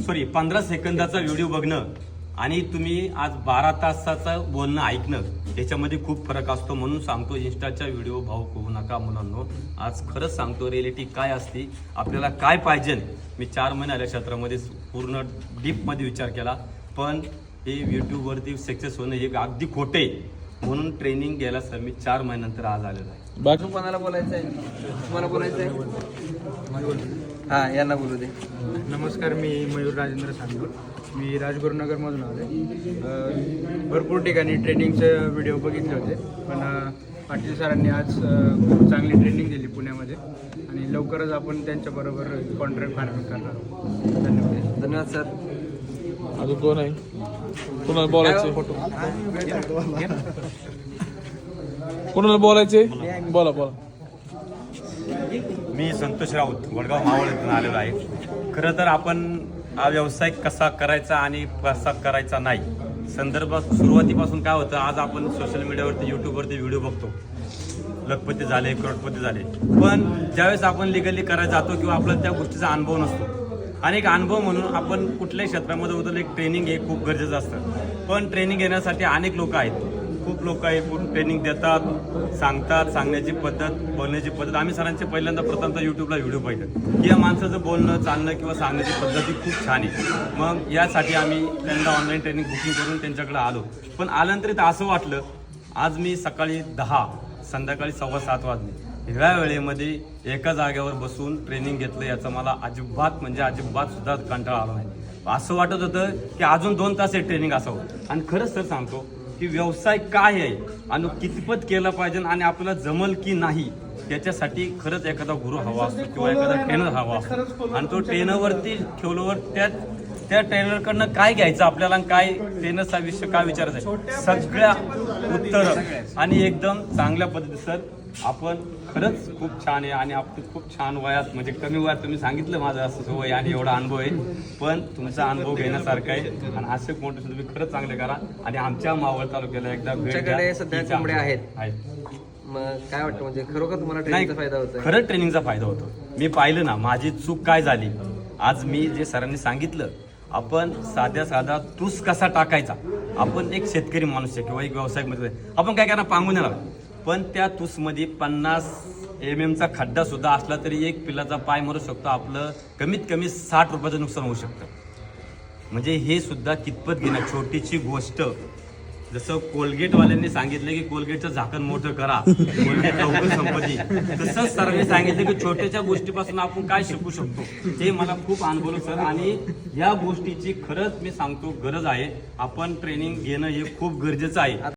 Sorry 15 सेकंदाचा video बघणं आणि तुम्ही आज 12 तासाचं बोलणं ऐकणं याच्यामध्ये खूप फरक असतो. म्हणून सांगतो, इन्स्टाच्या व्हिडिओ भावुक होऊ नका मुलांनो. आज खरंच सांगतो, रिॲलिटी काय असते, आपल्याला काय पाहिजे. मी 4 महिने आल्या क्षेत्रामध्ये पूर्ण डीपमध्ये विचार केला, पण हे यूट्यूबवरती सक्सेस होणं हे अगदी खोटे. म्हणून ट्रेनिंग घ्यायला सर मी 4 महिन्यानंतर आज आलेलो आहे. बाकी कोणाला बोलायचं आहे? तुम्हाला बोलायचं आहे? हां, यांना बोलू दे. नमस्कार, मी मयूर राजेंद्र सांगोल. मी राजगुरुनगरमधून आलो. भरपूर ठिकाणी ट्रेनिंगचे व्हिडिओ बघितले होते, पण पाटील सरांनी आज खूप चांगली ट्रेनिंग दिली पुण्यामध्ये आणि लवकरच आपण त्यांच्याबरोबर कॉन्ट्रॅक्ट फार्मिंग करणार आहोत. धन्यवाद. धन्यवाद सर. अजून कोण आहे? कोणाला बोलायचे? कोणाला बोलायचे? बोला बोला. मी संतोष राऊत, वडगाव मावळ येथून आलेलो आहे. खरं तर आपण हा व्यवसाय कसा करायचा आणि कसा करायचा नाही संदर्भात सुरुवातीपासून काय होतं, आज आपण सोशल मीडियावरती यूट्यूबवरती व्हिडिओ बघतो, लखपती झाले, करोडपती झाले, पण ज्यावेळेस आपण लिगली करायला जातो किंवा आपल्याला त्या गोष्टीचा अनुभव नसतो. आणि एक अनुभव म्हणून आपण कुठल्याही क्षेत्रामध्ये उतरलं, एक ट्रेनिंग हे खूप गरजेचं असतं. पण ट्रेनिंग घेण्यासाठी अनेक लोक आहेत, खूप लोक आहेत, ट्रेनिंग देतात, सांगतात, सांगण्याची पद्धत, बोलण्याची पद्धत. आम्ही सरांचे पहिल्यांदा प्रथमतः यूट्यूबला व्हिडिओ पाहिजे की या माणसाचं बोलणं, चालणं किंवा सांगण्याची पद्धती खूप छान आहे. मग यासाठी आम्ही त्यांना ऑनलाईन ट्रेनिंग बुकिंग करून त्यांच्याकडे आलो. पण आल्यानंतर इथं असं वाटलं, आज मी सकाळी 10 संध्याकाळी 7:15 वाजले ह्या वेळेमध्ये एका जागेवर बसून ट्रेनिंग घेतलं, याचा मला अजिबात म्हणजे अजिबात सुद्धा कंटाळा आला नाही. असं वाटत होतं की अजून 2 तास हे ट्रेनिंग असावं. आणि खरंच सर सांगतो की व्यवसाय काय आहे आणि कितपत केलं पाहिजे आणि आपल्याला जमल की नाही, याच्यासाठी खरंच एखादा गुरु हवा असतो किंवा एखादा ट्रेनर हवा असतो. आणि तो ट्रेनरवरती ठेवल्यावर त्या ट्रेनरकडनं काय घ्यायचं आपल्याला आणि काय ट्रेनरचा विषय काय विचारायचा आहे, सगळ्या उत्तरं आणि एकदम चांगल्या पद्धतीत. सर आपण खरंच खूप छान आहे आणि आपण खूप छान वयात, म्हणजे कमी वयात तुम्ही सांगितलं माझं असं वय आणि एवढा अनुभव आहे, पण तुमचा अनुभव घेण्यासारखा आहे. आणि असे कोणते तुम्ही खरंच चांगले करा आणि आमच्या मावळ तालुक्याला एकदा भेट द्या. सध्या कोंबड्या आहेत. मग काय वाटतं, म्हणजे खरोखर तुम्हाला ट्रेनिंगचा फायदा होतो? खरंच ट्रेनिंगचा फायदा होतो. मी पाहिलं ना माझी चूक काय झाली. आज मी जे सरांनी सांगितलं, आपण साधा तूस कसा टाकायचा. आपण एक शेतकरी माणूस आहे किंवा एक व्यावसायिक, आपण काय करणार, पांगून येणार, पण त्या तूसमध्ये 50 mm खड्डा सुद्धा असला तरी एक पिल्लाचा पाय मरू शकतो. आपलं कमीत कमी 60 रुपयाचं नुकसान होऊ शकतं. म्हणजे हे सुद्धा कितपत घेणं छोटीची गोष्ट. जसं कोलगेटवाल्यांनी सांगितलं की कोलगेटचं झाकण मोठं करा, कोलगेट लवकर संपत्ती, तसंच सरांनी सांगितलं की छोट्याच्या गोष्टीपासून आपण काय शिकू शकतो. ते मला खूप अनुभवलं सर. आणि या गोष्टीची खरंच मी सांगतो गरज आहे. आपण ट्रेनिंग घेणं हे खूप गरजेचं आहे.